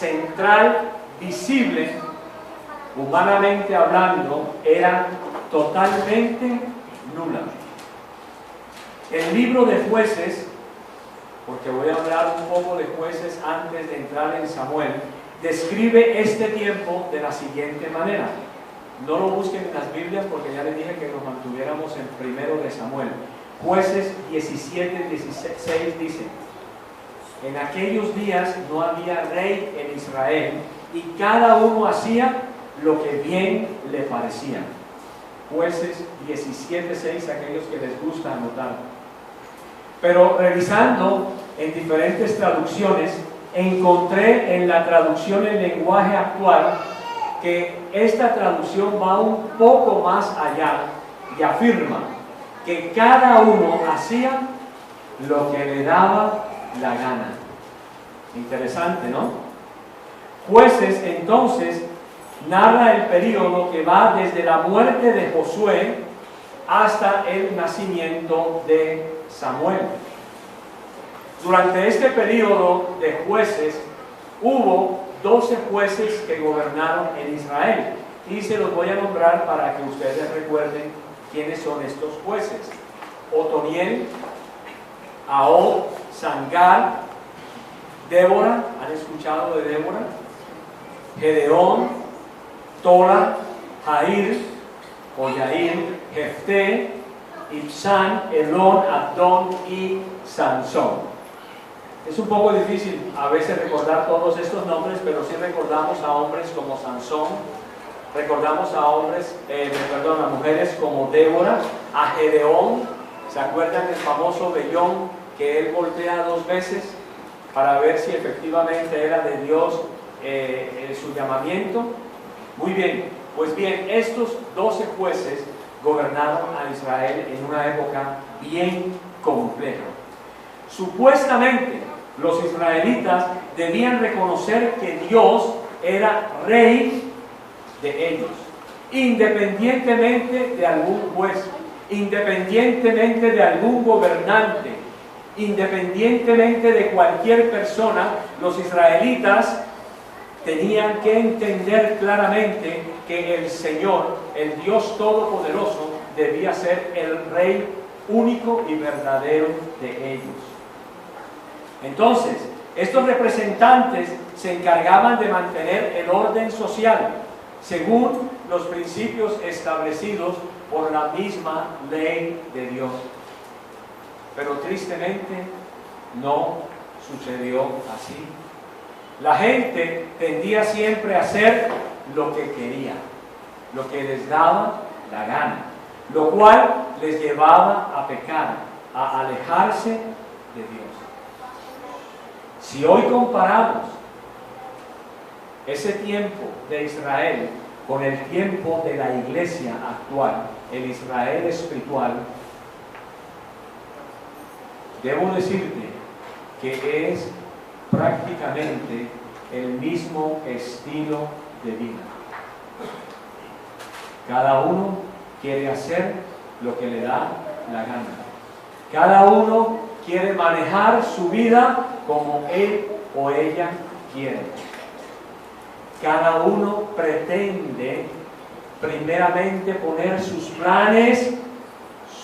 central, visible, humanamente hablando, era totalmente nula. El libro de Jueces, porque voy a hablar un poco de Jueces antes de entrar en Samuel, describe este tiempo de la siguiente manera. No lo busquen en las Biblias porque ya les dije que nos mantuviéramos en primero de Samuel. Jueces 17, 16 dice: en aquellos días no había rey en Israel y cada uno hacía lo que bien le parecía. Jueces 17, 6, aquellos que les gusta anotar. Pero revisando en diferentes traducciones, encontré en la traducción en lenguaje actual que esta traducción va un poco más allá y afirma que cada uno hacía lo que le daba la gana. Interesante, ¿no? Jueces entonces narra el periodo que va desde la muerte de Josué hasta el nacimiento de Samuel. Durante este periodo de jueces hubo 12 jueces que gobernaron en Israel, y se los voy a nombrar para que ustedes recuerden quiénes son estos jueces: Otoniel, Ahod, Sangar, Débora. ¿Han escuchado de Débora? Gedeón, Tola, Jair o Yair, Jefté, Ibsán, Elón, Abdón y Sansón. Es un poco difícil a veces recordar todos estos nombres, pero sí recordamos a hombres como Sansón, recordamos a mujeres como Débora, a Gedeón. ¿Se acuerdan del famoso vellón que él voltea 2 veces para ver si efectivamente era de Dios su llamamiento? Muy bien, pues bien, estos 12 jueces gobernaron a Israel en una época bien compleja. Supuestamente, los israelitas debían reconocer que Dios era rey de ellos, independientemente de algún juez, independientemente de algún gobernante, independientemente de cualquier persona. Los israelitas tenían que entender claramente que el Señor, el Dios Todopoderoso, debía ser el Rey único y verdadero de ellos. Entonces, estos representantes se encargaban de mantener el orden social según los principios establecidos por la misma ley de Dios. Pero tristemente no sucedió así. La gente tendía siempre a hacer lo que quería, lo que les daba la gana, lo cual les llevaba a pecar, a alejarse de Dios. Si hoy comparamos ese tiempo de Israel con el tiempo de la iglesia actual, el Israel espiritual, debo decirte que es prácticamente el mismo estilo de vida. Cada uno quiere hacer lo que le da la gana. Cada uno quiere manejar su vida como él o ella quiere. Cada uno pretende primeramente poner sus planes,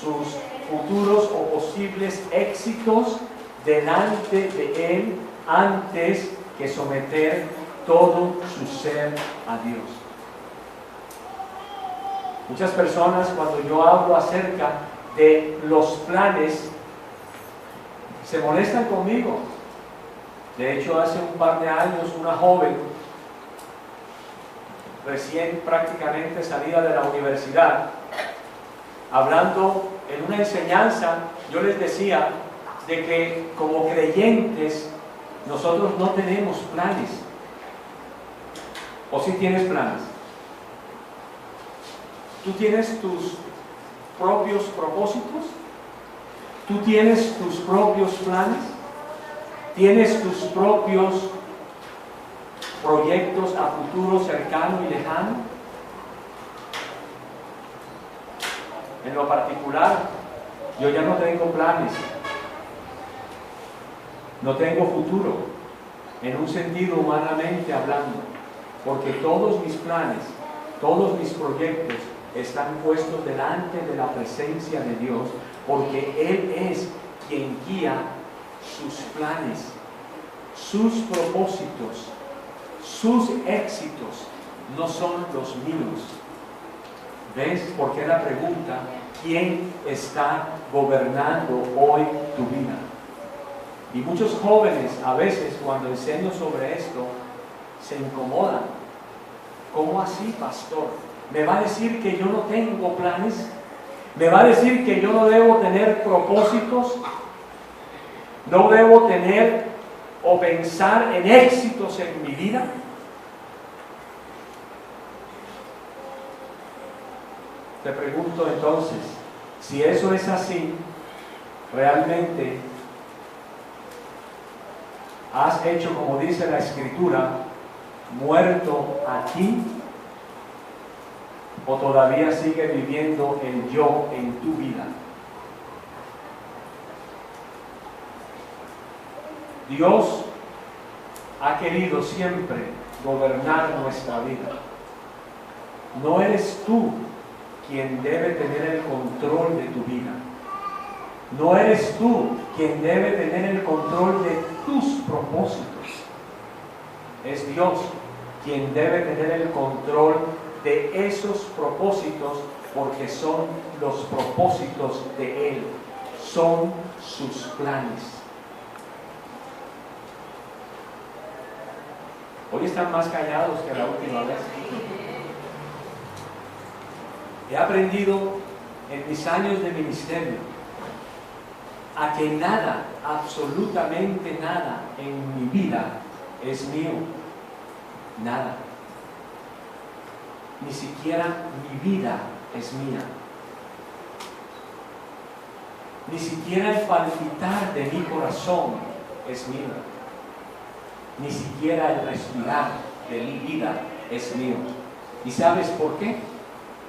sus futuros o posibles éxitos delante de él antes que someter todo su ser a Dios. Muchas personas, cuando yo hablo acerca de los planes, se molestan conmigo. De hecho, hace un par de años, una joven recién prácticamente salida de la universidad, hablando en una enseñanza, yo les decía de que como creyentes nosotros no tenemos planes. ¿O sí tienes planes? ¿Tú tienes tus propios propósitos? ¿Tú tienes tus propios planes? ¿Tienes tus propios proyectos a futuro cercano y lejano? En lo particular, yo ya no tengo planes, no tengo futuro, en un sentido humanamente hablando, porque todos mis planes, todos mis proyectos están puestos delante de la presencia de Dios, porque Él es quien guía sus planes, sus propósitos, sus éxitos, no son los míos. ¿Ves por qué la pregunta? ¿Quién está gobernando hoy tu vida? Y muchos jóvenes a veces cuando enseño sobre esto se incomodan. ¿Cómo así, pastor? ¿Me va a decir que yo no tengo planes? ¿Me va a decir que yo no debo tener propósitos? ¿No debo tener o pensar en éxitos en mi vida? Te pregunto entonces, si eso es así, ¿realmente has hecho, como dice la Escritura, muerto a ti? ¿O todavía sigue viviendo el yo en tu vida? Dios ha querido siempre gobernar nuestra vida. No eres tú quien debe tener el control de tu vida. No eres tú quien debe tener el control de tus propósitos. Es Dios quien debe tener el control de esos propósitos, porque son los propósitos de Él, son sus planes. Hoy están más callados que la última vez. He aprendido en mis años de ministerio a que nada, absolutamente nada en mi vida es mío. Nada. Ni siquiera mi vida es mía. Ni siquiera el palpitar de mi corazón es mío. Ni siquiera el respirar de mi vida es mío. ¿Y sabes por qué?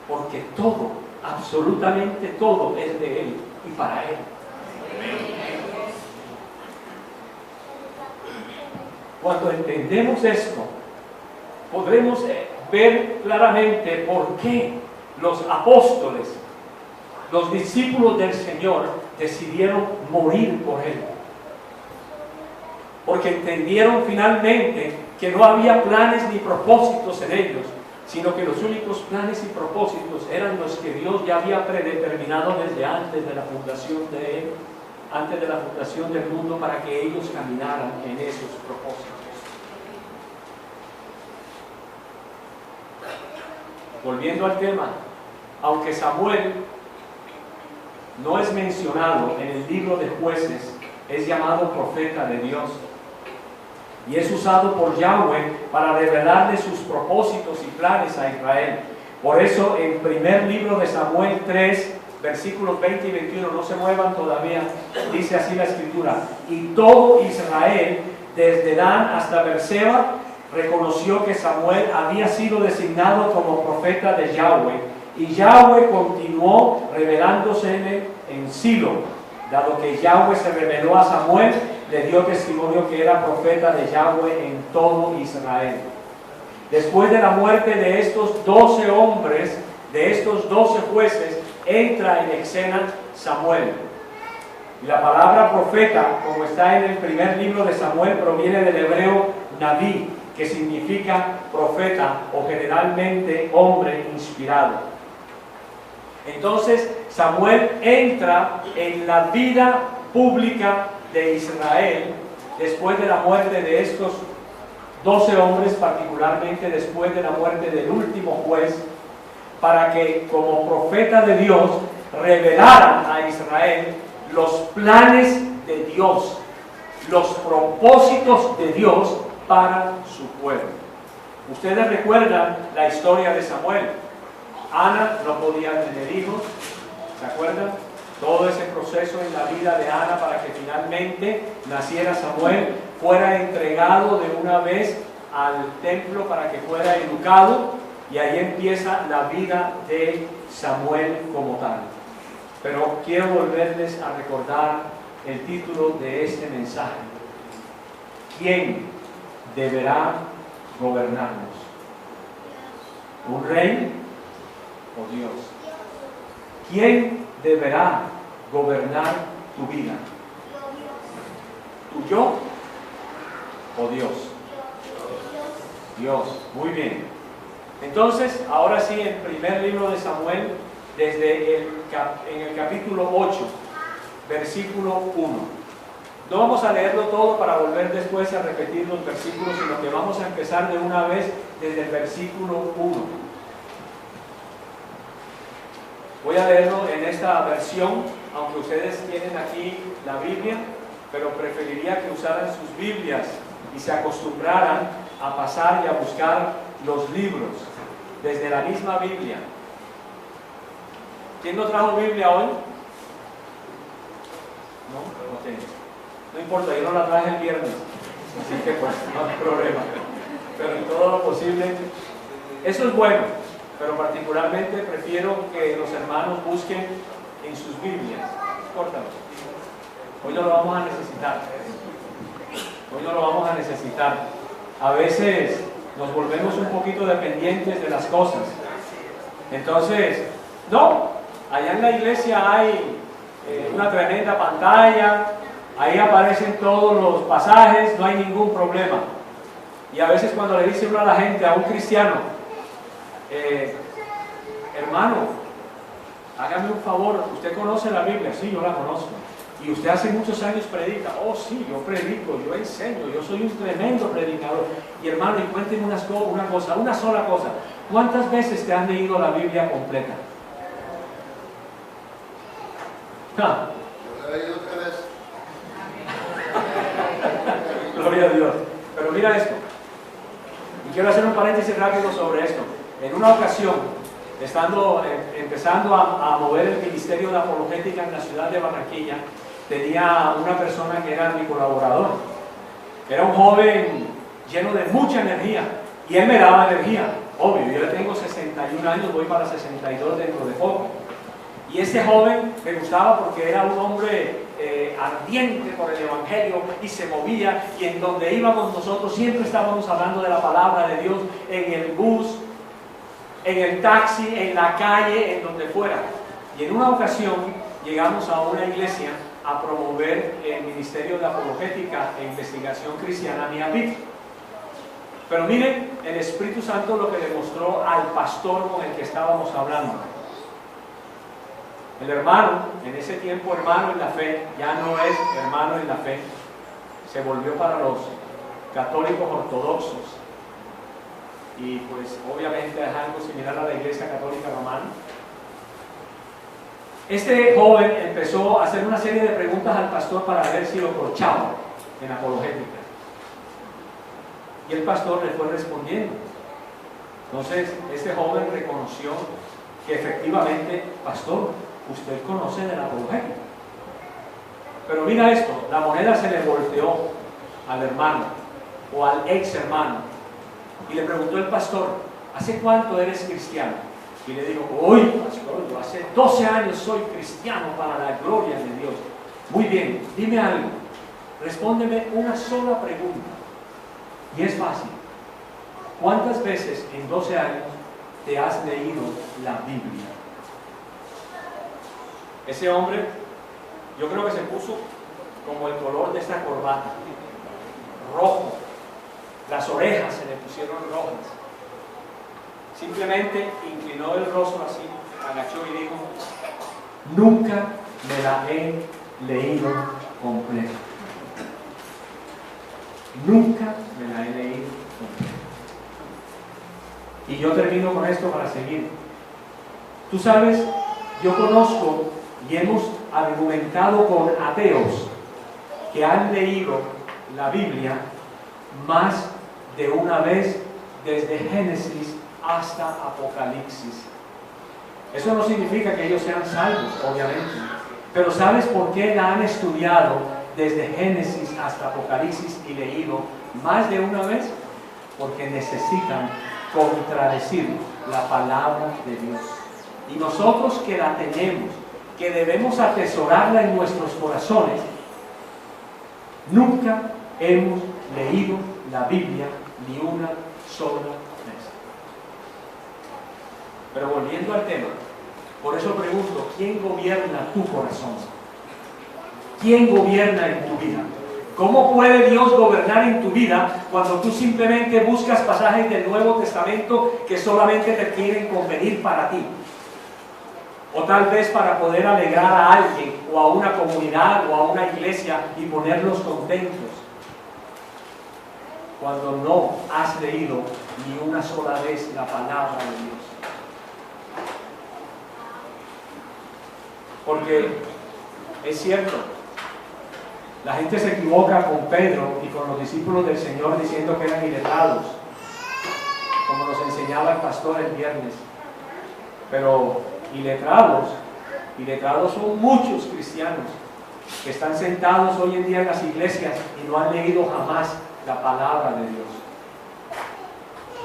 Porque todo, absolutamente todo es de Él y para Él. Cuando entendemos esto, podremos ver claramente por qué los apóstoles, los discípulos del Señor, decidieron morir por Él. Porque entendieron finalmente que no había planes ni propósitos en ellos, sino que los únicos planes y propósitos eran los que Dios ya había predeterminado desde antes de la fundación de Él, antes de la fundación del mundo, para que ellos caminaran en esos propósitos. Volviendo al tema, aunque Samuel no es mencionado en el libro de Jueces, es llamado profeta de Dios y es usado por Yahweh para revelarle sus propósitos y planes a Israel. Por eso en primer libro de Samuel 3, versículos 20 y 21, no se muevan todavía, dice así la Escritura: y todo Israel, desde Dan hasta Berseba, reconoció que Samuel había sido designado como profeta de Yahweh, y Yahweh continuó revelándosele en Silo. Dado que Yahweh se reveló a Samuel, le dio testimonio que era profeta de Yahweh en todo Israel. Después de la muerte de estos 12 hombres, de estos 12 jueces, entra en escena Samuel. Y la palabra profeta, como está en el primer libro de Samuel, proviene del hebreo Naví, que significa profeta o generalmente hombre inspirado. Entonces Samuel entra en la vida pública de Israel después de la muerte de estos 12 hombres, particularmente después de la muerte del último juez, para que como profeta de Dios revelara a Israel los planes de Dios, los propósitos de Dios para su pueblo. Ustedes recuerdan la historia de Samuel. Ana no podía tener hijos, ¿se acuerdan? Todo ese proceso en la vida de Ana para que finalmente naciera Samuel, fuera entregado de una vez al templo para que fuera educado, y ahí empieza la vida de Samuel como tal. Pero quiero volverles a recordar el título de este mensaje: ¿quién deberá gobernarnos? ¿Un rey o Dios? ¿Quién deberá gobernar tu vida? ¿Tu yo o Dios? Dios, muy bien. Entonces, ahora sí, el primer libro de Samuel, en el capítulo 8, versículo 1. No vamos a leerlo todo para volver después a repetir los versículos, sino que vamos a empezar de una vez desde el versículo 1. Voy a leerlo en esta versión, aunque ustedes tienen aquí la Biblia, pero preferiría que usaran sus Biblias y se acostumbraran a pasar y a buscar los libros desde la misma Biblia. ¿Quién no trajo Biblia hoy? ¿No? Okay. No importa, yo no la traje el viernes, así que pues no hay problema. Pero en todo lo posible, eso es bueno, pero particularmente prefiero que los hermanos busquen en sus Biblias. Córtalo. Hoy no lo vamos a necesitar. Hoy no lo vamos a necesitar. A veces nos volvemos un poquito dependientes de las cosas. Entonces, no, allá en la iglesia hay una tremenda pantalla, ahí aparecen todos los pasajes, no hay ningún problema. Y a veces cuando le dice uno a la gente, a un cristiano, hermano, hágame un favor, ¿usted conoce la Biblia? Sí, yo la conozco. Y usted hace muchos años predica. Oh sí, yo predico, yo enseño, yo soy un tremendo predicador. Y hermano, y cuénteme una sola cosa. ¿Cuántas veces te han leído la Biblia completa? ¿Ah? Yo la he leído 3 veces. Gloria a Dios. Pero mira esto. Y quiero hacer un paréntesis rápido sobre esto. En una ocasión, empezando a mover el ministerio de apologética en la ciudad de Barranquilla, tenía una persona que era mi colaborador. Era un joven lleno de mucha energía y él me daba energía. Obvio, yo le tengo 61 años, voy para 62 dentro de poco. Y ese joven me gustaba porque era un hombre ardiente por el Evangelio y se movía, y en donde íbamos nosotros siempre estábamos hablando de la palabra de Dios, en el bus, en el taxi, en la calle, en donde fuera. Y en una ocasión llegamos a una iglesia a promover el ministerio de apologética e investigación cristiana MIAPIC. Pero miren el Espíritu Santo lo que le mostró al pastor con el que estábamos hablando. El hermano, en ese tiempo hermano en la fe, ya no es hermano en la fe, se volvió para los católicos ortodoxos. Y pues obviamente es algo similar a la Iglesia Católica Romana. Este joven empezó a hacer una serie de preguntas al pastor para ver si lo corchaba en apologética. Y el pastor le fue respondiendo. Entonces, este joven reconoció que efectivamente, pastor, usted conoce de la apologética. Pero mira esto, la moneda se le volteó al hermano o al ex hermano y le preguntó el pastor, ¿hace cuánto eres cristiano? Y le dijo, uy, pastor, yo hace 12 años soy cristiano para la gloria de Dios. Muy bien, dime algo, respóndeme una sola pregunta. Y es fácil. ¿Cuántas veces en 12 años te has leído la Biblia? Ese hombre, yo creo que se puso como el color de esta corbata, rojo. Las orejas se le pusieron rojas. Simplemente inclinó el rostro así, agachó y dijo, nunca me la he leído completa. Nunca me la he leído completa. Y yo termino con esto para seguir. Tú sabes, yo conozco y hemos argumentado con ateos que han leído la Biblia más de una vez desde Génesis hasta Apocalipsis. Eso no significa que ellos sean salvos, obviamente, pero ¿sabes por qué la han estudiado desde Génesis hasta Apocalipsis y leído más de una vez? Porque necesitan contradecir la palabra de Dios. Y nosotros que la tenemos, que debemos atesorarla en nuestros corazones, nunca hemos leído la Biblia ni una sola vez. Pero volviendo al tema, por eso pregunto, ¿quién gobierna tu corazón? ¿Quién gobierna en tu vida? ¿Cómo puede Dios gobernar en tu vida cuando tú simplemente buscas pasajes del Nuevo Testamento que solamente te quieren convenir para ti? O tal vez para poder alegrar a alguien, o a una comunidad, o a una iglesia y ponerlos contentos. Cuando no has leído ni una sola vez la palabra de Dios. Porque es cierto, la gente se equivoca con Pedro y con los discípulos del Señor diciendo que eran iletrados, como nos enseñaba el pastor el viernes. Pero iletrados son muchos cristianos que están sentados hoy en día en las iglesias y no han leído jamás la palabra de Dios.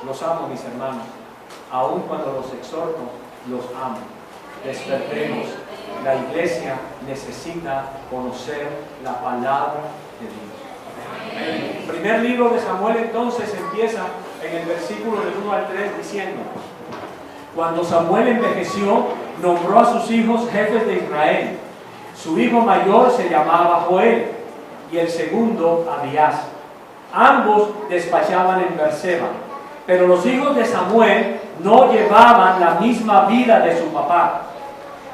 Los amo, mis hermanos, aun cuando los exhorto, los amo. Despertemos. La iglesia necesita conocer la palabra de Dios. El primer libro de Samuel entonces empieza en el versículo del 1 al 3 diciendo: cuando Samuel envejeció, nombró a sus hijos jefes de Israel. Su hijo mayor se llamaba Joel y el segundo Abías. Ambos despachaban en Berseba, pero los hijos de Samuel no llevaban la misma vida de su papá,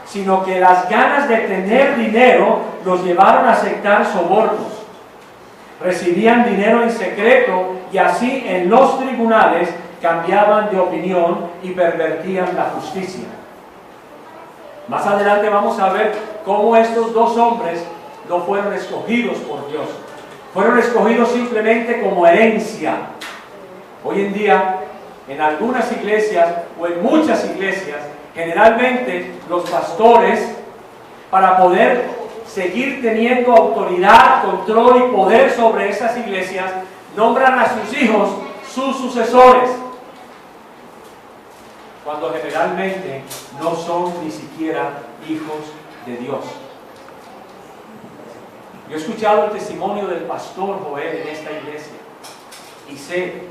sino que las ganas de tener dinero los llevaron a aceptar sobornos. Recibían dinero en secreto y así en los tribunales cambiaban de opinión y pervertían la justicia. Más adelante vamos a ver cómo estos dos hombres no fueron escogidos por Dios. Fueron escogidos simplemente como herencia. Hoy en día, en algunas iglesias o en muchas iglesias, generalmente los pastores, para poder seguir teniendo autoridad, control y poder sobre esas iglesias, nombran a sus hijos sus sucesores, cuando generalmente no son ni siquiera hijos de Dios. Yo he escuchado el testimonio del pastor Joel en esta iglesia y sé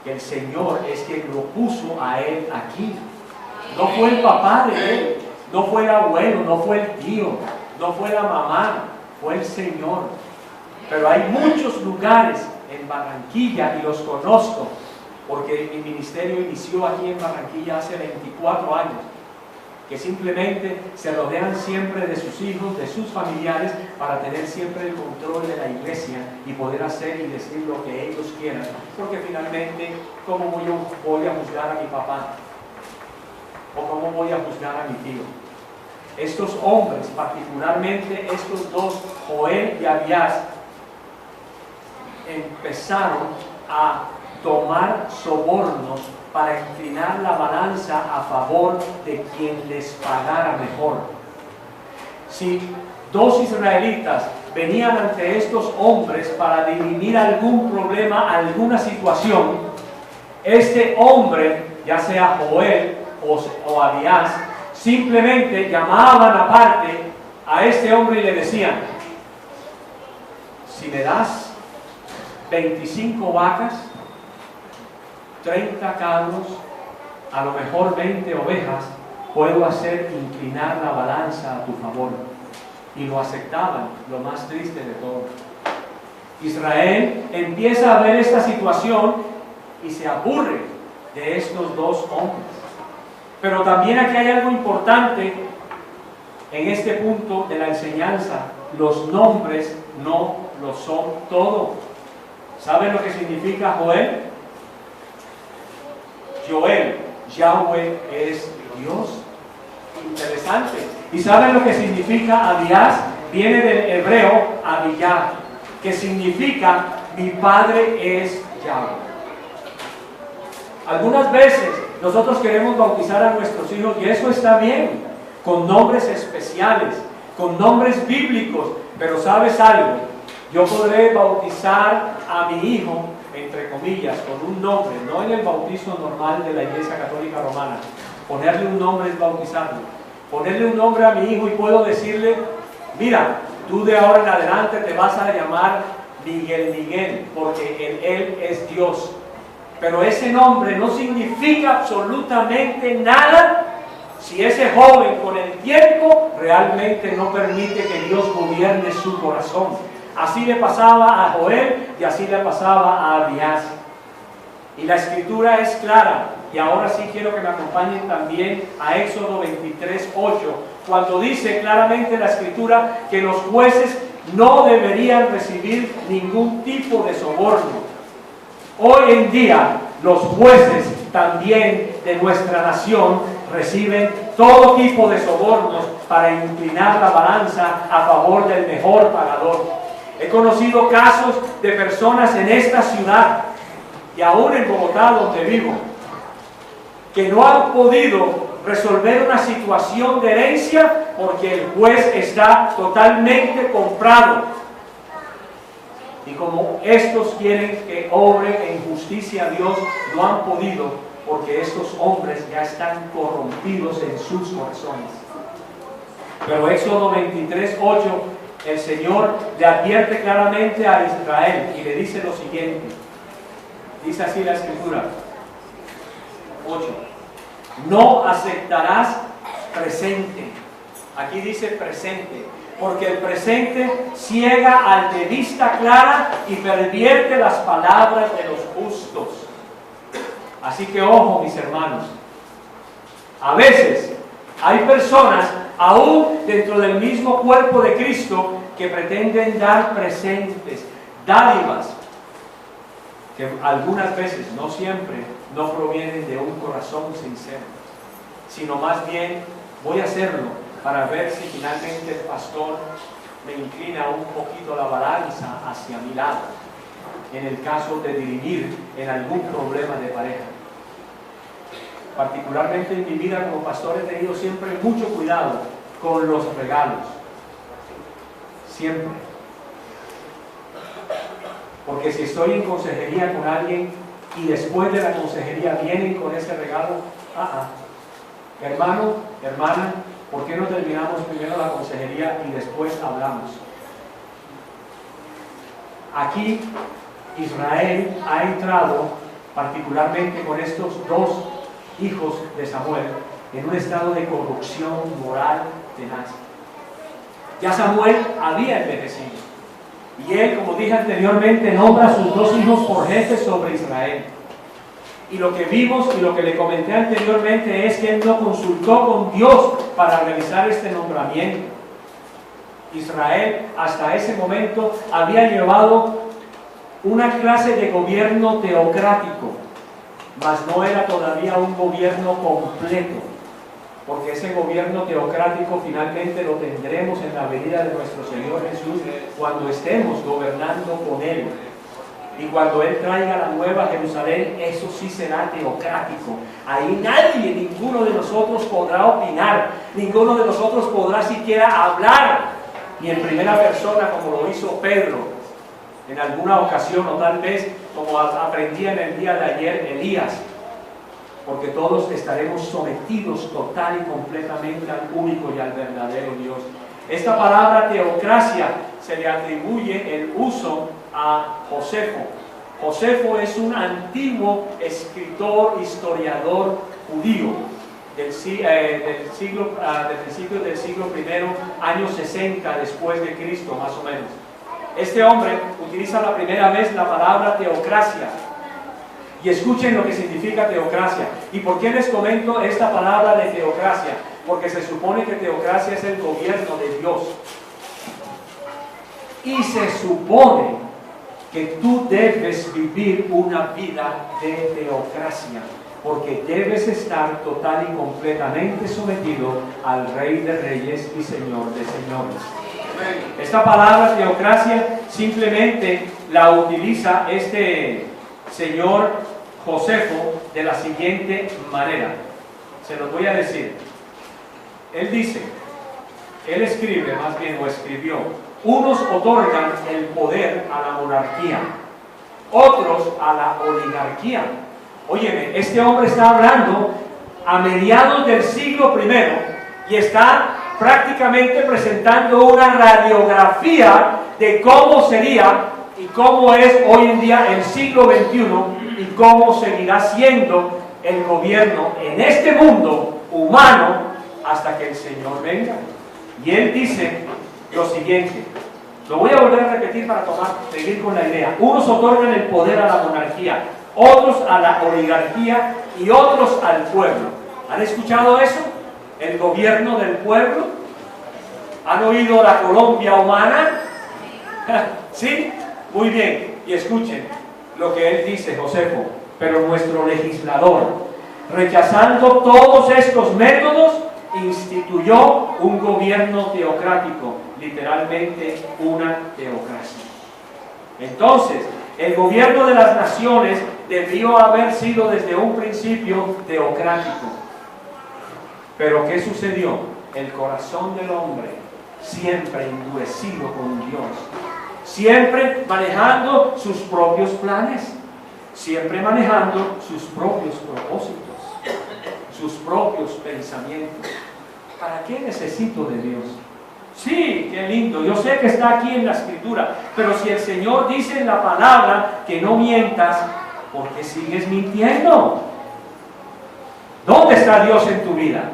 que el Señor es quien lo puso a él aquí. No fue el papá de él, no fue el abuelo, no fue el tío, no fue la mamá, fue el Señor. Pero hay muchos lugares en Barranquilla, y los conozco, porque mi ministerio inició aquí en Barranquilla hace 24 años, que simplemente se rodean siempre de sus hijos, de sus familiares, para tener siempre el control de la iglesia y poder hacer y decir lo que ellos quieran, porque finalmente, ¿cómo voy a juzgar a mi papá? ¿O cómo voy a juzgar a mi tío? Estos hombres, particularmente estos dos, Joel y Abías, empezaron a tomar sobornos para inclinar la balanza a favor de quien les pagara mejor. Si dos israelitas venían ante estos hombres para dirimir algún problema, alguna situación, este hombre, ya sea Joel o Abías, simplemente llamaban aparte a este hombre y le decían: si me das 25 vacas, 30 cabros, a lo mejor 20 ovejas, puedo hacer inclinar la balanza a tu favor. Y lo aceptaban, lo más triste de todo. Israel empieza a ver esta situación y se aburre de estos dos hombres. Pero también aquí hay algo importante en este punto de la enseñanza: los nombres no lo son todo. ¿Saben lo que significa Joel? Joel, Yahweh es Dios. Interesante. ¿Y saben lo que significa Abías? Viene del hebreo Abiyah, que significa mi padre es Yahweh. Algunas veces nosotros queremos bautizar a nuestros hijos, y eso está bien, con nombres especiales, con nombres bíblicos, pero ¿sabes algo? Yo podré bautizar a mi hijo, entre comillas, con un nombre, no en el bautizo normal de la Iglesia Católica Romana. Ponerle un nombre es bautizarlo. Ponerle un nombre a mi hijo y puedo decirle: mira, tú de ahora en adelante te vas a llamar Miguel, porque Él es Dios. Pero ese nombre no significa absolutamente nada si ese joven con el tiempo realmente no permite que Dios gobierne su corazón. Así le pasaba a Joel y así le pasaba a Abías. Y la escritura es clara. Y ahora sí quiero que me acompañen también a Éxodo 23:8, cuando dice claramente la escritura que los jueces no deberían recibir ningún tipo de soborno. Hoy en día los jueces también de nuestra nación reciben todo tipo de sobornos para inclinar la balanza a favor del mejor pagador. He conocido casos de personas en esta ciudad y aún en Bogotá, donde vivo, que no han podido resolver una situación de herencia porque el juez está totalmente comprado. Y como estos quieren que obre en justicia a Dios, no han podido porque estos hombres ya están corrompidos en sus corazones. Pero Éxodo 23:8, el Señor le advierte claramente a Israel y le dice lo siguiente. Dice así la escritura, 8. No aceptarás presente. Aquí dice presente, porque el presente ciega al de vista clara y pervierte las palabras de los justos. Así que ojo, mis hermanos. A veces hay personas, aún dentro del mismo cuerpo de Cristo, que pretenden dar presentes, dádivas, que algunas veces, no siempre, no provienen de un corazón sincero, sino más bien voy a hacerlo para ver si finalmente el pastor me inclina un poquito la balanza hacia mi lado, en el caso de dirimir en algún problema de pareja. Particularmente en mi vida como pastor he tenido siempre mucho cuidado con los regalos, siempre. Porque si estoy en consejería con alguien y después de la consejería vienen con ese regalo, hermano, hermana, ¿por qué no terminamos primero la consejería y después hablamos? Aquí Israel ha entrado, particularmente con estos dos hijos de Samuel, en un estado de corrupción moral tenaz. Ya Samuel había envejecido. Y él, como dije anteriormente, nombra a sus dos hijos por jefes sobre Israel. Y lo que vimos y lo que le comenté anteriormente es que él no consultó con Dios para realizar este nombramiento. Israel hasta ese momento había llevado una clase de gobierno teocrático, mas no era todavía un gobierno completo, porque ese gobierno teocrático finalmente lo tendremos en la venida de nuestro Señor Jesús cuando estemos gobernando con Él. Y cuando Él traiga la nueva Jerusalén, eso sí será teocrático. Ahí nadie, ninguno de nosotros podrá opinar, ninguno de nosotros podrá siquiera hablar, ni en primera persona como lo hizo Pedro en alguna ocasión, o tal vez como aprendí en el día de ayer Elías, porque todos estaremos sometidos total y completamente al único y al verdadero Dios. Esta palabra teocracia se le atribuye el uso a Josefo. Josefo es un antiguo escritor, historiador judío del principio del siglo I, años 60 después de Cristo, más o menos. Este hombre utiliza la primera vez la palabra teocracia. Y escuchen lo que significa teocracia. ¿Y por qué les comento esta palabra de teocracia? Porque se supone que teocracia es el gobierno de Dios. Y se supone que tú debes vivir una vida de teocracia, porque debes estar total y completamente sometido al Rey de Reyes y Señor de Señores. Esta palabra teocracia simplemente la utiliza este señor Josefo de la siguiente manera. Se los voy a decir. Él dice, él escribe, más bien, o escribió: unos otorgan el poder a la monarquía, otros a la oligarquía. Óyeme, este hombre está hablando a mediados del siglo I y está prácticamente presentando una radiografía de cómo sería y cómo es hoy en día el siglo XXI y cómo seguirá siendo el gobierno en este mundo humano hasta que el Señor venga. Y Él dice lo siguiente, lo voy a volver a repetir para seguir con la idea. Unos otorgan el poder a la monarquía, otros a la oligarquía y otros al pueblo. ¿Han escuchado eso? El gobierno del pueblo. ¿Han oído la Colombia humana? ¿Sí? Muy bien. Y escuchen lo que él dice, Josefo. Pero nuestro legislador, rechazando todos estos métodos, instituyó un gobierno teocrático, literalmente una teocracia. Entonces, el gobierno de las naciones debió haber sido desde un principio teocrático. Pero ¿qué sucedió? El corazón del hombre siempre endurecido con Dios, siempre manejando sus propios planes, siempre manejando sus propios propósitos, sus propios pensamientos. ¿Para qué necesito de Dios? Sí, qué lindo, yo sé que está aquí en la Escritura, pero si el Señor dice en la palabra que no mientas, ¿por qué sigues mintiendo? ¿Dónde está Dios en tu vida?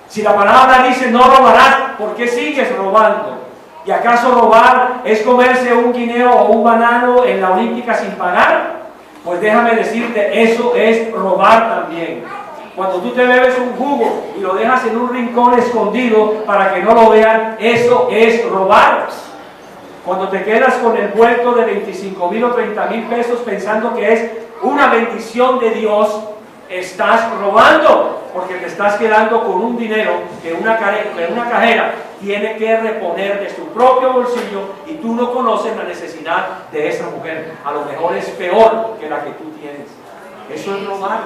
Si la palabra dice no robarás, ¿por qué sigues robando? ¿Y acaso robar es comerse un guineo o un banano en la Olímpica sin pagar? Pues déjame decirte, eso es robar también. Cuando tú te bebes un jugo y lo dejas en un rincón escondido para que no lo vean, eso es robar. Cuando te quedas con el vuelto de 25,000 o 30,000 pesos pensando que es una bendición de Dios, estás robando, porque te estás quedando con un dinero que una cajera tiene que reponer de su propio bolsillo y tú no conoces la necesidad de esa mujer. A lo mejor es peor que la que tú tienes. Eso es robar.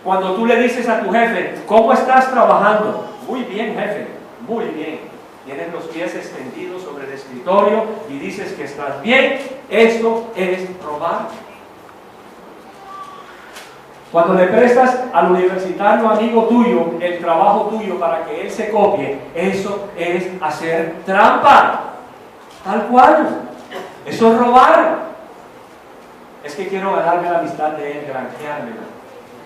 Cuando tú le dices a tu jefe, ¿cómo estás trabajando? Muy bien, jefe, muy bien. Tienes los pies extendidos sobre el escritorio y dices que estás bien. Esto es robar. Cuando le prestas al universitario amigo tuyo el trabajo tuyo para que él se copie, eso es hacer trampa. Tal cual. Eso es robar. Es que quiero ganarme la amistad de él, granjeármela.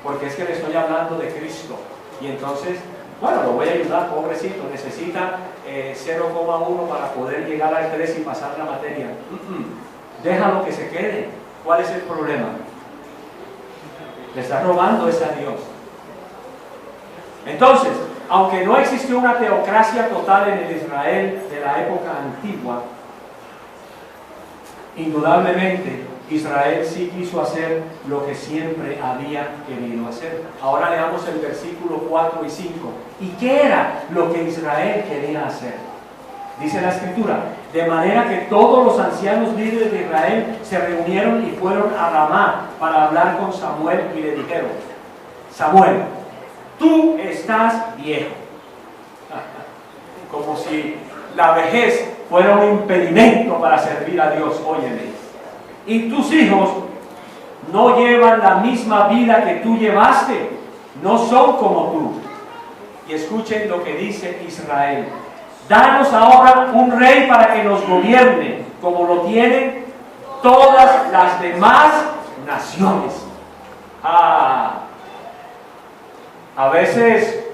Porque es que le estoy hablando de Cristo. Y entonces, bueno, lo voy a ayudar, pobrecito. Necesita 0,1 para poder llegar al 3 y pasar la materia. Déjalo que se quede. ¿Cuál es el problema? Le está robando es a Dios. Entonces, aunque no existió una teocracia total en el Israel de la época antigua, indudablemente Israel sí quiso hacer lo que siempre había querido hacer. Ahora leamos el versículo 4 y 5. ¿Y qué era lo que Israel quería hacer? Dice la Escritura, de manera que todos los ancianos líderes de Israel se reunieron y fueron a Ramá para hablar con Samuel y le dijeron, Samuel, tú estás viejo. Como si la vejez fuera un impedimento para servir a Dios, óyeme. Y tus hijos no llevan la misma vida que tú llevaste, no son como tú. Y escuchen lo que dice Israel. Danos ahora un rey para que nos gobierne, como lo tienen todas las demás naciones. A veces,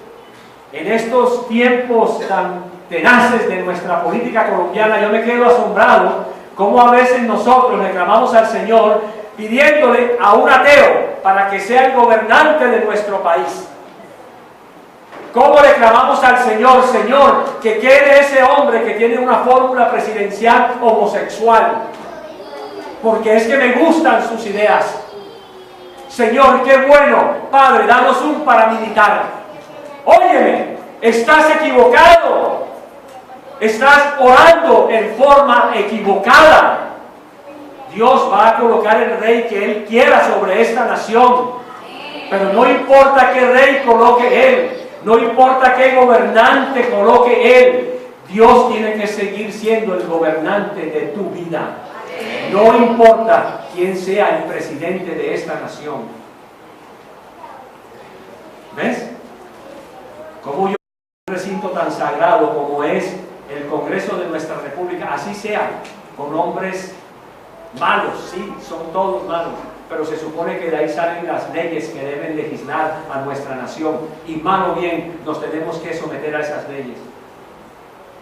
en estos tiempos tan tenaces de nuestra política colombiana, yo me quedo asombrado cómo a veces nosotros reclamamos al Señor pidiéndole a un ateo para que sea el gobernante de nuestro país. ¿Cómo le clamamos al Señor, Señor, que quede ese hombre que tiene una fórmula presidencial homosexual? Porque es que me gustan sus ideas. Señor, qué bueno, Padre, danos un paramilitar. Óyeme, estás equivocado. Estás orando en forma equivocada. Dios va a colocar el rey que Él quiera sobre esta nación. Pero no importa qué rey coloque Él. No importa qué gobernante coloque Él, Dios tiene que seguir siendo el gobernante de tu vida. No importa quién sea el presidente de esta nación. ¿Ves? Como yo, un recinto tan sagrado como es el Congreso de nuestra República, así sea con hombres malos, sí, son todos malos, pero se supone que de ahí salen las leyes que deben legislar a nuestra nación, y mal o bien nos tenemos que someter a esas leyes.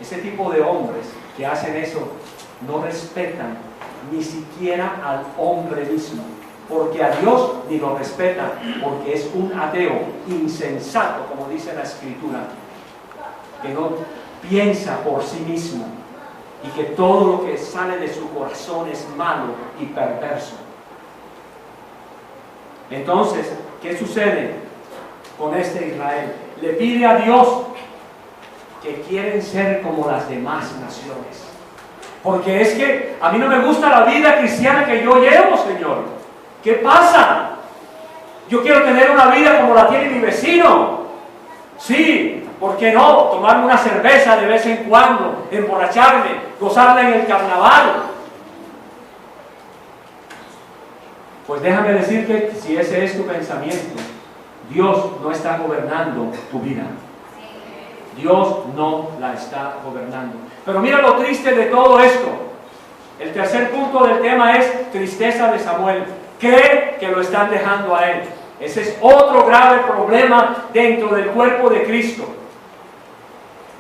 Ese tipo de hombres que hacen eso no respetan ni siquiera al hombre mismo, porque a Dios ni lo respeta, porque es un ateo insensato, como dice la Escritura, que no piensa por sí mismo y que todo lo que sale de su corazón es malo y perverso. Entonces, ¿qué sucede con este Israel? Le pide a Dios que quieren ser como las demás naciones. Porque es que a mí no me gusta la vida cristiana que yo llevo, Señor. ¿Qué pasa? Yo quiero tener una vida como la tiene mi vecino. Sí, ¿por qué no? Tomarme una cerveza de vez en cuando, emborracharme, gozarla en el carnaval. Pues déjame decirte, si ese es tu pensamiento, Dios no está gobernando tu vida. Dios no la está gobernando. Pero mira lo triste de todo esto. El tercer punto del tema es tristeza de Samuel. Cree que lo están dejando a él. Ese es otro grave problema dentro del cuerpo de Cristo.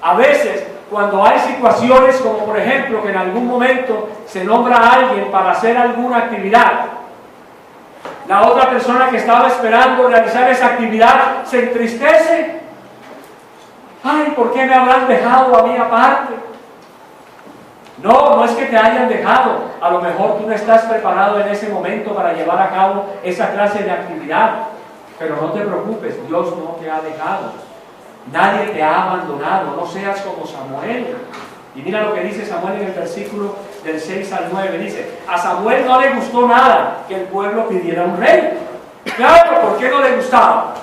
A veces, cuando hay situaciones como por ejemplo que en algún momento se nombra a alguien para hacer alguna actividad, la otra persona que estaba esperando realizar esa actividad se entristece. Ay, ¿por qué me habrán dejado a mí aparte? No, no es que te hayan dejado. A lo mejor tú no estás preparado en ese momento para llevar a cabo esa clase de actividad. Pero no te preocupes, Dios no te ha dejado. Nadie te ha abandonado. No seas como Samuel. Y mira lo que dice Samuel en el versículo del 6 al 9. Dice, a Samuel no le gustó nada que el pueblo pidiera un rey. Claro, ¿por qué no le gustaba?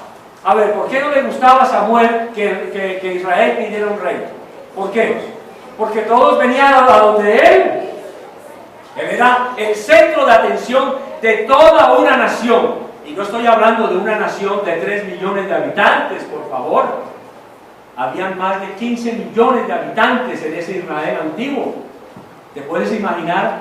A ver, ¿por qué no le gustaba a Samuel que Israel pidiera un rey? ¿Por qué? Porque todos venían a donde él. Él era el centro de atención de toda una nación. Y no estoy hablando de una nación de 3 millones de habitantes, por favor. Habían más de 15 millones de habitantes en ese Israel antiguo. ¿Te puedes imaginar?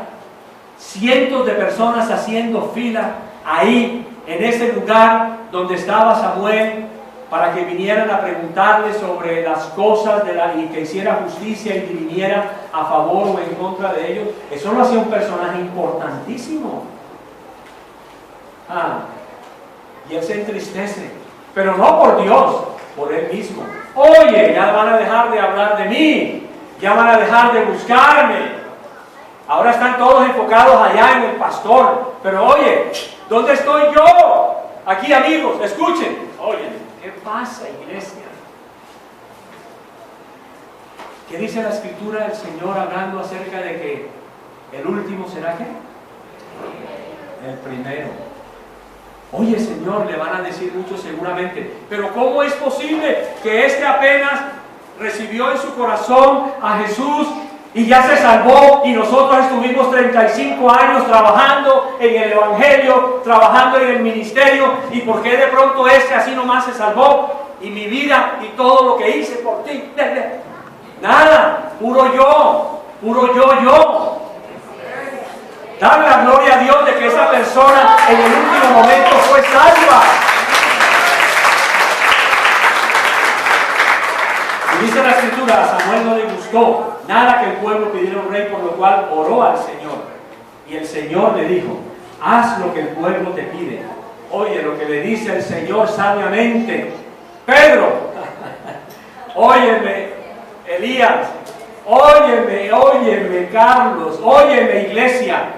Cientos de personas haciendo fila ahí, en ese lugar donde estaba Samuel, para que vinieran a preguntarle sobre las cosas y que hiciera justicia y dirimiera a favor o en contra de ellos. Eso lo hacía un personaje importantísimo. Y él se entristece, pero no por Dios, por él mismo. Oye, ya van a dejar de hablar de mí, ya van a dejar de buscarme. Ahora están todos enfocados allá en el pastor, pero oye, ¿dónde estoy yo? Aquí, amigos, escuchen. Oye, ¿qué pasa, iglesia? ¿Qué dice la Escritura del Señor hablando acerca de que el último será qué? El primero. Oye, Señor, le van a decir muchos seguramente, pero ¿cómo es posible que este apenas recibió en su corazón a Jesús y ya se salvó, y nosotros estuvimos 35 años trabajando en el Evangelio, trabajando en el ministerio, y por qué de pronto este así nomás se salvó, y mi vida y todo lo que hice por ti? Nada, puro yo. Dale la gloria a Dios de que esa persona en el último momento fue salva. Y dice la Escritura, a Samuel no le gustó nada que el pueblo pidiera un rey, por lo cual oró al Señor. Y el Señor le dijo, haz lo que el pueblo te pide. Oye lo que le dice el Señor sabiamente. Pedro, óyeme, Elías, óyeme, Carlos, óyeme, iglesia.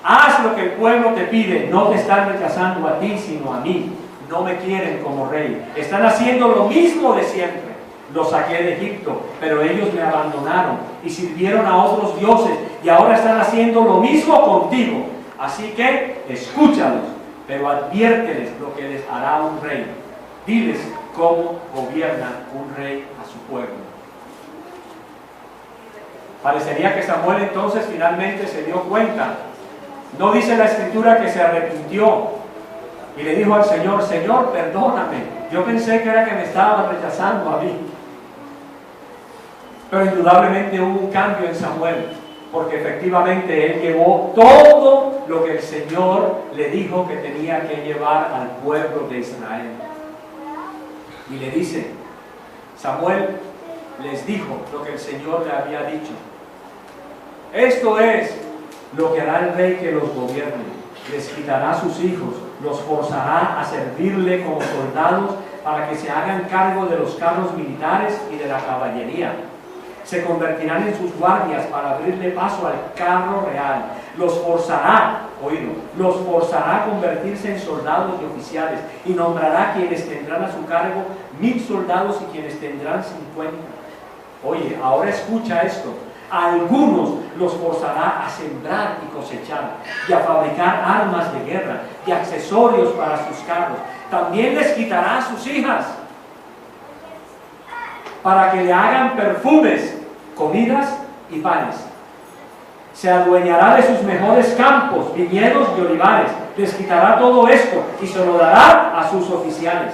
Haz lo que el pueblo te pide. No te están rechazando a ti, sino a mí. No me quieren como rey. Están haciendo lo mismo de siempre. Los saqué de Egipto, pero ellos me abandonaron y sirvieron a otros dioses, y ahora están haciendo lo mismo contigo. Así que escúchalos, pero adviérteles lo que les hará un rey. Diles cómo gobierna un rey a su pueblo. Parecería que Samuel entonces finalmente se dio cuenta. No dice la Escritura que se arrepintió y le dijo al Señor, Señor, perdóname, yo pensé que era que me estaban rechazando a mí. Pero indudablemente hubo un cambio en Samuel. porque efectivamente él llevó todo lo que el Señor le dijo que tenía que llevar al pueblo de Israel. Y le dice, Samuel les dijo lo que el Señor le había dicho. Esto es lo que hará el rey que los gobierne. Les quitará a sus hijos, los forzará a servirle como soldados para que se hagan cargo de los carros militares y de la caballería. Se convertirán en sus guardias para abrirle paso al carro real. Los forzará, oído, los forzará a convertirse en soldados y oficiales, y nombrará quienes tendrán a su cargo 1000 soldados y quienes tendrán 50. Oye, ahora escucha esto. A algunos los forzará a sembrar y cosechar, y a fabricar armas de guerra y accesorios para sus carros. También les quitará a sus hijas para que le hagan perfumes, comidas y panes. Se adueñará de sus mejores campos, viñedos y olivares. Les quitará todo esto y se lo dará a sus oficiales.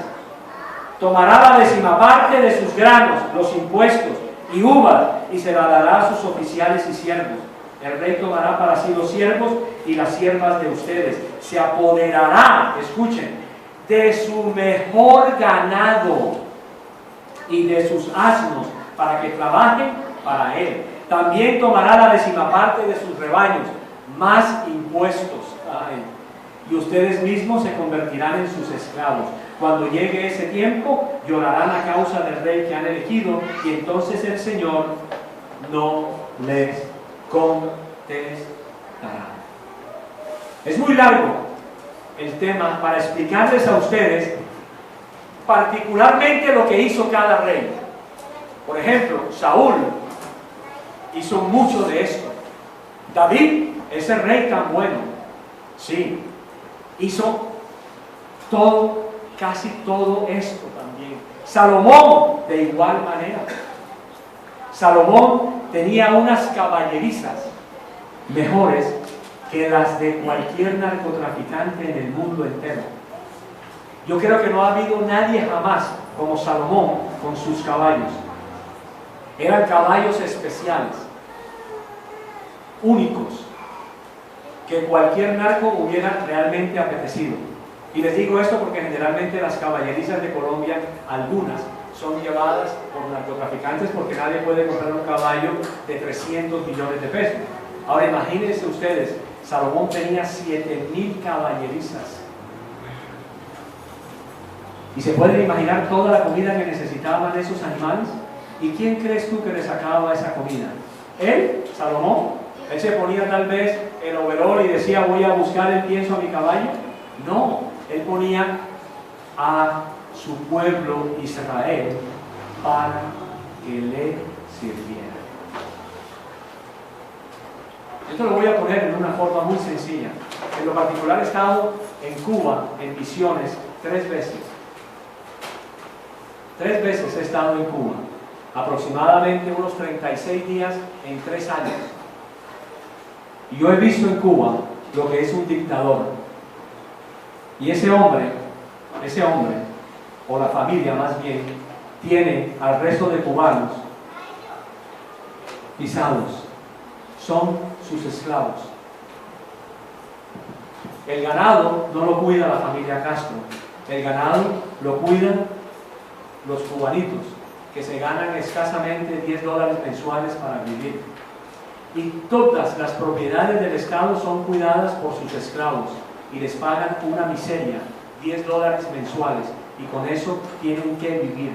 Tomará la 10ª parte de sus granos, los impuestos y uvas, y se la dará a sus oficiales y siervos. El rey tomará para sí los siervos y las siervas de ustedes. Se apoderará, escuchen, de su mejor ganado y de sus asnos para que trabajen para él. También tomará la 10ª parte de sus rebaños, más impuestos. Ay. Y ustedes mismos se convertirán en sus esclavos. Cuando llegue ese tiempo, llorarán a causa del rey que han elegido, y entonces el Señor no les contestará. Es muy largo el tema para explicarles a ustedes particularmente lo que hizo cada rey. Por ejemplo, Saúl hizo mucho de esto. David, ese rey tan bueno, sí, hizo todo, casi todo esto también. Salomón, de igual manera. Salomón tenía unas caballerizas mejores que las de cualquier narcotraficante en el mundo entero. Yo creo que no ha habido nadie jamás como Salomón con sus caballos. Eran caballos especiales, únicos, que cualquier narco hubiera realmente apetecido. Y les digo esto porque generalmente las caballerizas de Colombia, algunas, son llevadas por narcotraficantes porque nadie puede comprar un caballo de 300 millones de pesos. Ahora imagínense ustedes, Salomón tenía 7000 caballerizas. ¿Y se pueden imaginar toda la comida que necesitaban esos animales? ¿Y quién crees tú que le sacaba esa comida? ¿Él? ¿Salomón? ¿Él se ponía tal vez el overol y decía voy a buscar el pienso a mi caballo? No, él ponía a su pueblo Israel para que le sirviera. Esto lo voy a poner en una forma muy sencilla. En lo particular he estado en Cuba en misiones 3 veces. 3 veces he estado en Cuba, aproximadamente unos 36 días en 3 años. Y yo he visto en Cuba lo que es un dictador. Y ese hombre, o la familia más bien, tiene al resto de cubanos pisados. Son sus esclavos. El ganado no lo cuida la familia Castro. El ganado lo cuidan los cubanitos, que se ganan escasamente $10 mensuales para vivir. Y todas las propiedades del Estado son cuidadas por sus esclavos y les pagan una miseria, $10 mensuales, y con eso tienen que vivir.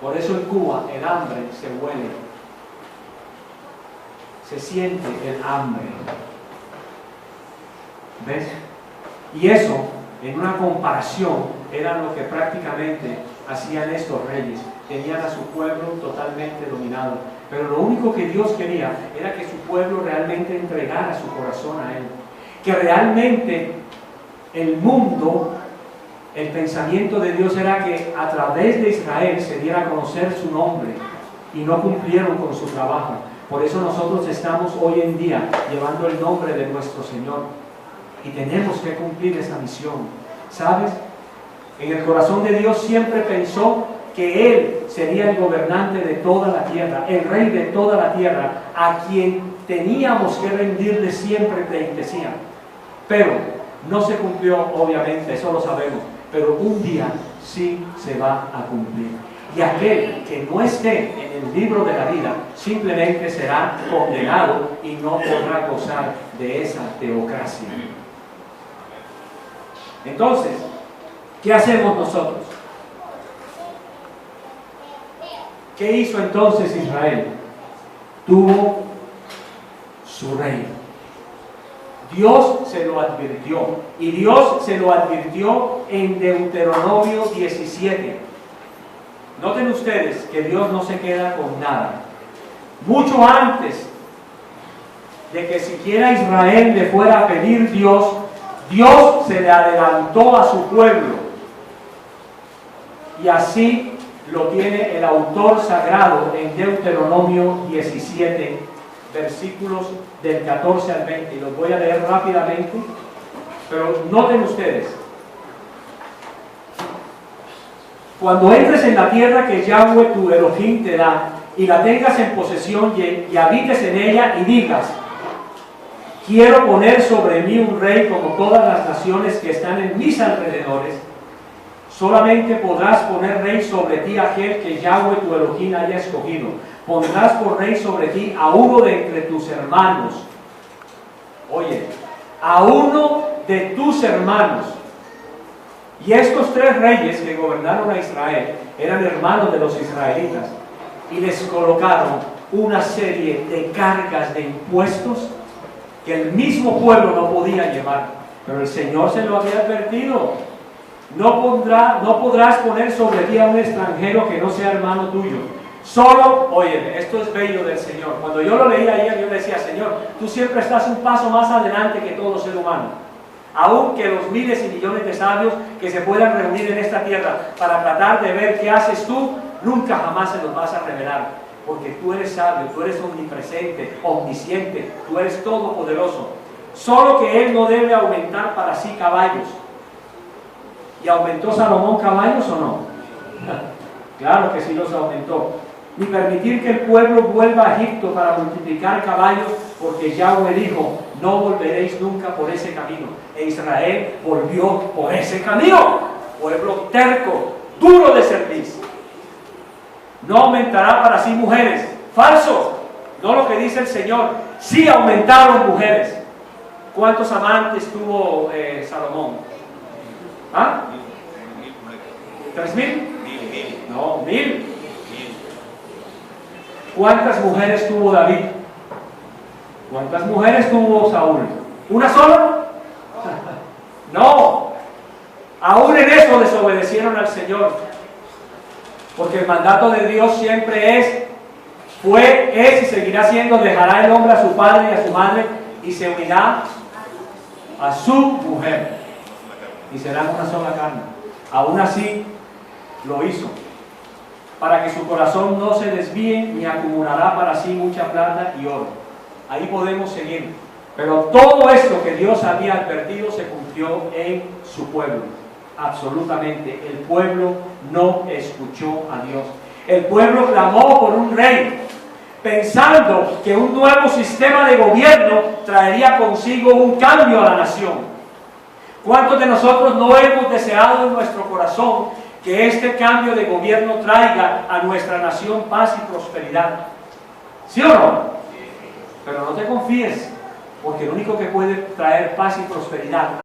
Por eso en Cuba el hambre se huele, se siente el hambre. ¿Ves? Y eso, en una comparación, era lo que prácticamente hacían estos reyes. Tenían a su pueblo totalmente dominado. Pero lo único que Dios quería era que su pueblo realmente entregara su corazón a Él. Que realmente el mundo, el pensamiento de Dios era que a través de Israel se diera a conocer su nombre, y no cumplieron con su trabajo. Por eso nosotros estamos hoy en día llevando el nombre de nuestro Señor, y tenemos que cumplir esa misión. ¿Sabes? En el corazón de Dios siempre pensó que Él sería el gobernante de toda la tierra, el rey de toda la tierra, a quien teníamos que rendirle siempre pleitesía. Pero no se cumplió, obviamente, eso lo sabemos, pero un día sí se va a cumplir. Y aquel que no esté en el libro de la vida simplemente será condenado y no podrá gozar de esa teocracia. Entonces, ¿qué hacemos nosotros? ¿Qué hizo entonces Israel? Tuvo su rey. Dios se lo advirtió, y Dios se lo advirtió en Deuteronomio 17. Noten ustedes que Dios no se queda con nada. Mucho antes de que siquiera Israel le fuera a pedir Dios se le adelantó a su pueblo. Y así lo tiene el autor sagrado en Deuteronomio 17, versículos del 14 al 20. Y los voy a leer rápidamente, pero noten ustedes. Cuando entres en la tierra que Yahweh tu Elohim te da, y la tengas en posesión y habites en ella, y digas: quiero poner sobre mí un rey como todas las naciones que están en mis alrededores, solamente podrás poner rey sobre ti aquel que Yahweh tu Elohim haya escogido. Pondrás por rey sobre ti a uno de entre tus hermanos. Oye, a uno de tus hermanos. Y estos 3 reyes que gobernaron a Israel eran hermanos de los israelitas, y les colocaron una serie de cargas de impuestos que el mismo pueblo no podía llevar. Pero el Señor se lo había advertido: no podrás poner sobre ti a un extranjero que no sea hermano tuyo. Solo, oye, esto es bello del Señor. Cuando yo lo leía ayer, yo le decía: Señor, tú siempre estás un paso más adelante que todo ser humano. Aún que los miles y millones de sabios que se puedan reunir en esta tierra para tratar de ver qué haces tú, nunca jamás se los vas a revelar. Porque tú eres sabio, tú eres omnipresente, omnisciente, tú eres todopoderoso. Solo que Él no debe aumentar para sí caballos. ¿Y aumentó Salomón caballos o no? Claro que sí los aumentó. Ni permitir que el pueblo vuelva a Egipto para multiplicar caballos, porque Yahweh dijo: no volveréis nunca por ese camino. E Israel volvió por ese camino. Pueblo terco, duro de servicio. No aumentará para sí mujeres. Falso. No lo que dice el Señor. Sí aumentaron mujeres. ¿Cuántos amantes tuvo Salomón? ¿Ah? ¿3,000? No, 1,000. ¿Cuántas mujeres tuvo David? ¿Cuántas mujeres tuvo Saúl? ¿Una sola? No. Aún en eso desobedecieron al Señor. Porque el mandato de Dios siempre es y seguirá siendo: dejará el hombre a su padre y a su madre y se unirá a su mujer, y serán una sola carne. Aún así lo hizo, para que su corazón no se desvíe, ni acumulará para sí mucha plata y oro. Ahí podemos seguir. Pero todo esto que Dios había advertido se cumplió en su pueblo. Absolutamente. El pueblo no escuchó a Dios. El pueblo clamó por un rey, pensando que un nuevo sistema de gobierno traería consigo un cambio a la nación. ¿Cuántos de nosotros no hemos deseado en nuestro corazón que este cambio de gobierno traiga a nuestra nación paz y prosperidad? ¿Sí o no? Pero no te confíes, porque el único que puede traer paz y prosperidad